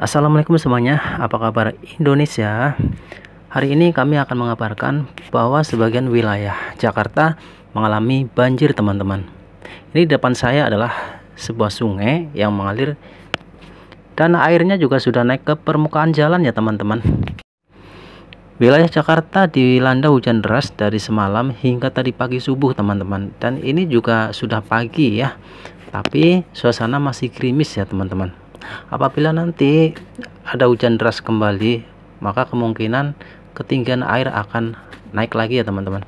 Assalamualaikum semuanya, apa kabar Indonesia? Hari ini kami akan mengabarkan bahwa sebagian wilayah Jakarta mengalami banjir, teman-teman. Ini di depan saya adalah sebuah sungai yang mengalir dan airnya juga sudah naik ke permukaan jalan ya, teman-teman. Wilayah Jakarta dilanda hujan deras dari semalam hingga tadi pagi subuh, teman-teman. Dan ini juga sudah pagi ya, tapi suasana masih gerimis ya, teman-teman. Apabila nanti ada hujan deras kembali, maka kemungkinan ketinggian air akan naik lagi ya, teman-teman.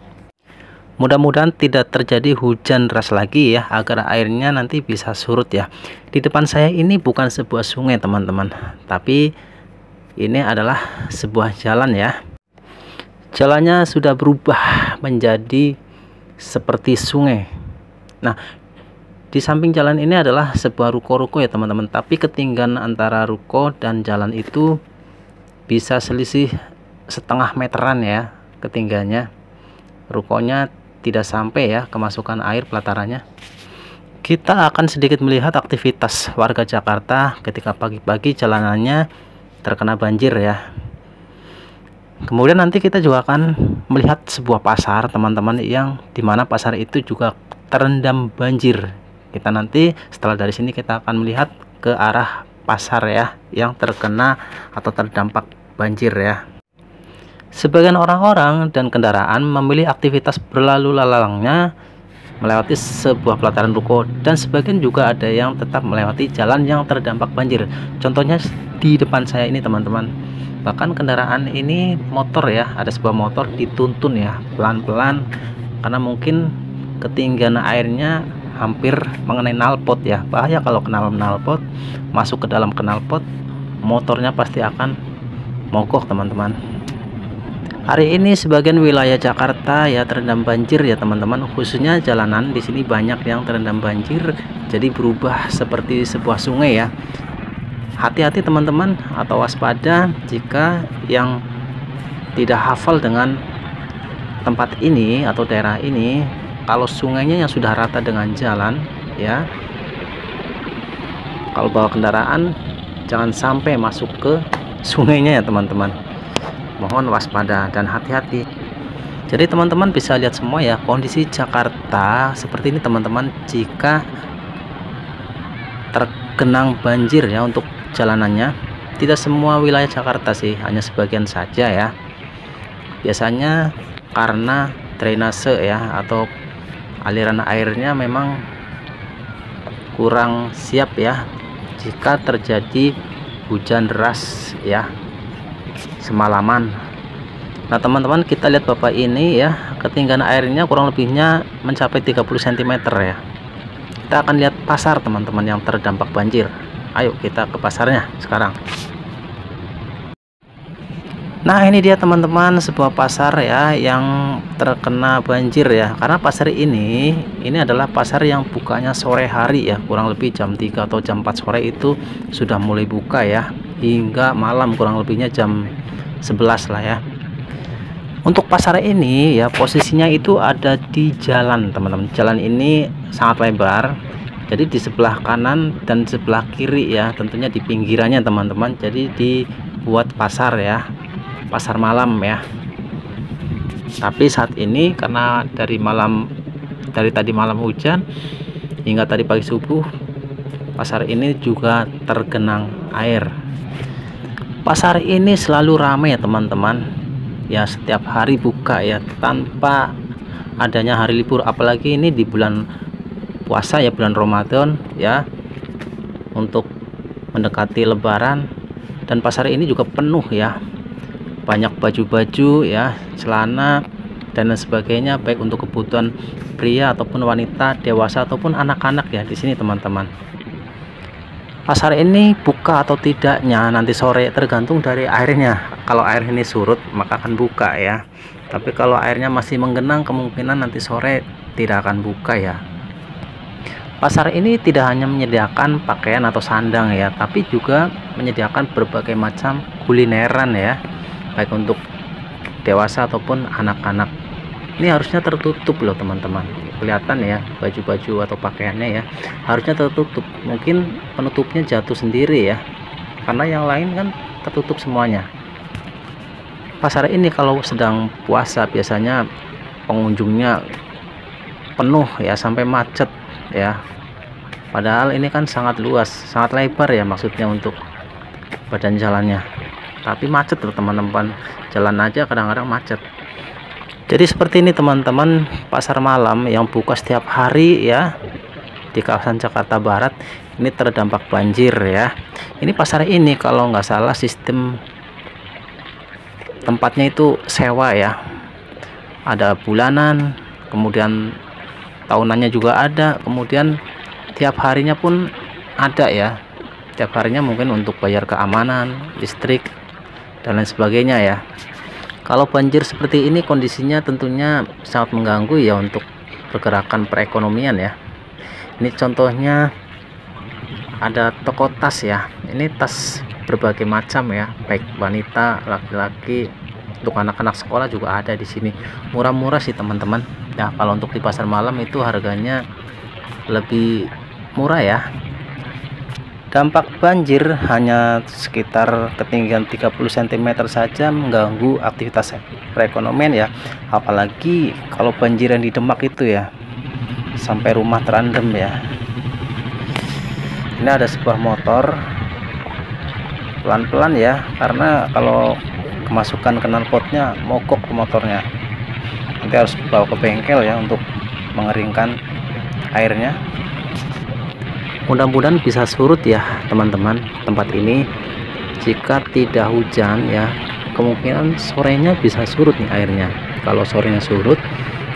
Mudah-mudahan tidak terjadi hujan deras lagi ya, agar airnya nanti bisa surut ya. Di depan saya ini bukan sebuah sungai, teman-teman, tapi ini adalah sebuah jalan ya. Jalannya sudah berubah menjadi seperti sungai. Nah, di samping jalan ini adalah sebuah ruko-ruko ya, teman-teman. Tapi ketinggian antara ruko dan jalan itu bisa selisih setengah meteran ya ketinggiannya. Rukonya tidak sampai ya kemasukan air pelatarannya. Kita akan sedikit melihat aktivitas warga Jakarta ketika pagi-pagi jalanannya terkena banjir ya. Kemudian nanti kita juga akan melihat sebuah pasar, teman-teman, yang dimana pasar itu juga terendam banjir. Kita nanti setelah dari sini kita akan melihat ke arah pasar ya yang terkena atau terdampak banjir ya. Sebagian orang-orang dan kendaraan memilih aktivitas berlalu lalangnya melewati sebuah pelataran ruko, dan sebagian juga ada yang tetap melewati jalan yang terdampak banjir. Contohnya di depan saya ini, teman-teman. Bahkan kendaraan ini motor ya, ada sebuah motor dituntun ya pelan-pelan karena mungkin ketinggian airnya hampir mengenai knalpot ya. Bahaya kalau kena knalpot, masuk ke dalam knalpot, motornya pasti akan mogok, teman-teman. Hari ini sebagian wilayah Jakarta ya terendam banjir ya, teman-teman. Khususnya jalanan di sini banyak yang terendam banjir, jadi berubah seperti sebuah sungai ya. Hati-hati, teman-teman, atau waspada jika yang tidak hafal dengan tempat ini atau daerah ini. Kalau sungainya yang sudah rata dengan jalan ya, kalau bawa kendaraan jangan sampai masuk ke sungainya ya, teman-teman. Mohon waspada dan hati-hati. Jadi teman-teman bisa lihat semua ya kondisi Jakarta seperti ini, teman-teman, jika tergenang banjir ya untuk jalanannya. Tidak semua wilayah Jakarta sih, hanya sebagian saja ya. Biasanya karena drainase ya atau aliran airnya memang kurang siap ya jika terjadi hujan deras ya semalaman. Nah, teman-teman, kita lihat bapak ini ya, ketinggian airnya kurang lebihnya mencapai 30 cm ya. Kita akan lihat pasar, teman-teman, yang terdampak banjir. Ayo kita ke pasarnya sekarang. Nah, ini dia, teman-teman, sebuah pasar ya yang terkena banjir ya. Karena pasar ini adalah pasar yang bukanya sore hari ya, kurang lebih jam 3 atau jam 4 sore itu sudah mulai buka ya, hingga malam kurang lebihnya jam 11 lah ya. Untuk pasar ini ya posisinya itu ada di jalan, teman-teman. Jalan ini sangat lebar. Jadi di sebelah kanan dan sebelah kiri ya, tentunya di pinggirannya, teman-teman. Jadi dibuat pasar ya, pasar malam ya. Tapi saat ini karena dari tadi malam hujan hingga tadi pagi subuh, pasar ini juga tergenang air. Pasar ini selalu ramai ya, teman-teman. Ya, setiap hari buka ya, tanpa adanya hari libur. Apalagi ini di bulan puasa ya, bulan Ramadan ya, untuk mendekati Lebaran. Dan pasar ini juga penuh ya, banyak baju-baju ya, celana dan lain sebagainya, baik untuk kebutuhan pria ataupun wanita, dewasa ataupun anak-anak ya di sini, teman-teman. Pasar ini buka atau tidaknya nanti sore tergantung dari airnya. Kalau air ini surut maka akan buka ya, tapi kalau airnya masih menggenang kemungkinan nanti sore tidak akan buka ya. Pasar ini tidak hanya menyediakan pakaian atau sandang ya, tapi juga menyediakan berbagai macam kulineran ya, baik untuk dewasa ataupun anak-anak. Ini harusnya tertutup loh, teman-teman. Kelihatan ya baju-baju atau pakaiannya ya, harusnya tertutup. Mungkin penutupnya jatuh sendiri ya. karena yang lain kan tertutup semuanya. Pasar ini kalau sedang puasa biasanya pengunjungnya penuh ya, sampai macet ya. Padahal ini kan sangat luas, sangat lebar ya, maksudnya untuk badan jalannya, tapi macet loh teman-teman. Jalan aja kadang-kadang macet. Jadi seperti ini teman-teman, pasar malam yang buka setiap hari ya di kawasan Jakarta Barat ini terdampak banjir ya. Ini pasar ini kalau nggak salah sistem tempatnya itu sewa ya, ada bulanan, kemudian tahunannya juga ada, kemudian tiap harinya pun ada ya. Tiap harinya mungkin untuk bayar keamanan, listrik, dan lain sebagainya ya. Kalau banjir seperti ini kondisinya tentunya sangat mengganggu ya untuk pergerakan perekonomian ya. Ini contohnya ada toko tas ya. Ini tas berbagai macam ya, baik wanita, laki-laki, untuk anak-anak sekolah juga ada di sini. Murah-murah sih teman-teman. Nah, kalau untuk di pasar malam itu harganya lebih murah ya. Dampak banjir hanya sekitar ketinggian 30 cm saja mengganggu aktivitas perekonomian ya. Apalagi kalau banjir yang di Demak itu ya, sampai rumah terendam ya. Ini ada sebuah motor, pelan-pelan ya, karena kalau kemasukan knalpotnya mogok ke motornya. Nanti harus bawa ke bengkel ya untuk mengeringkan airnya. Mudah-mudahan bisa surut ya teman-teman tempat ini. Jika tidak hujan ya, kemungkinan sorenya bisa surut nih airnya. Kalau sorenya surut,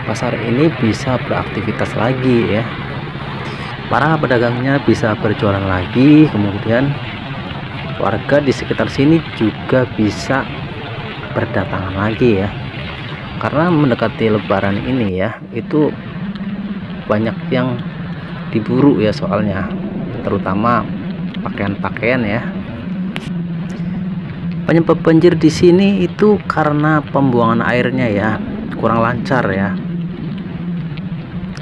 pasar ini bisa beraktivitas lagi ya. Para pedagangnya bisa berjualan lagi, kemudian warga di sekitar sini juga bisa berdatangan lagi ya. Karena mendekati lebaran ini ya, itu banyak yang diburu ya soalnya, terutama pakaian-pakaian ya. Penyebab banjir di sini itu karena pembuangan airnya ya kurang lancar ya,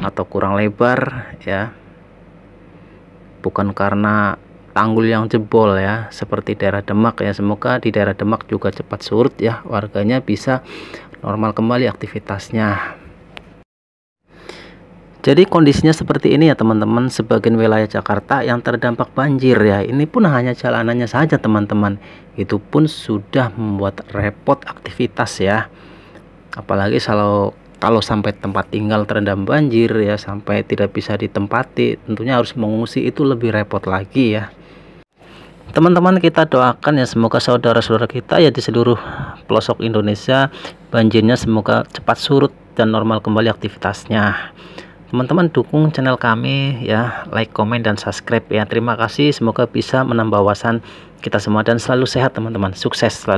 atau kurang lebar ya, bukan karena tanggul yang jebol ya seperti daerah Demak ya. Semoga di daerah Demak juga cepat surut ya, warganya bisa normal kembali aktivitasnya. Jadi kondisinya seperti ini ya teman-teman, sebagian wilayah Jakarta yang terdampak banjir ya. Ini pun hanya jalanannya saja teman-teman, itu pun sudah membuat repot aktivitas ya. Apalagi kalau sampai tempat tinggal terendam banjir ya, sampai tidak bisa ditempati, tentunya harus mengungsi, itu lebih repot lagi ya. Teman-teman, kita doakan ya semoga saudara-saudara kita ya di seluruh pelosok Indonesia banjirnya semoga cepat surut dan normal kembali aktivitasnya. Teman-teman dukung channel kami ya, like, komen, dan subscribe ya. Terima kasih, semoga bisa menambah wawasan kita semua dan selalu sehat teman-teman. Sukses selalu.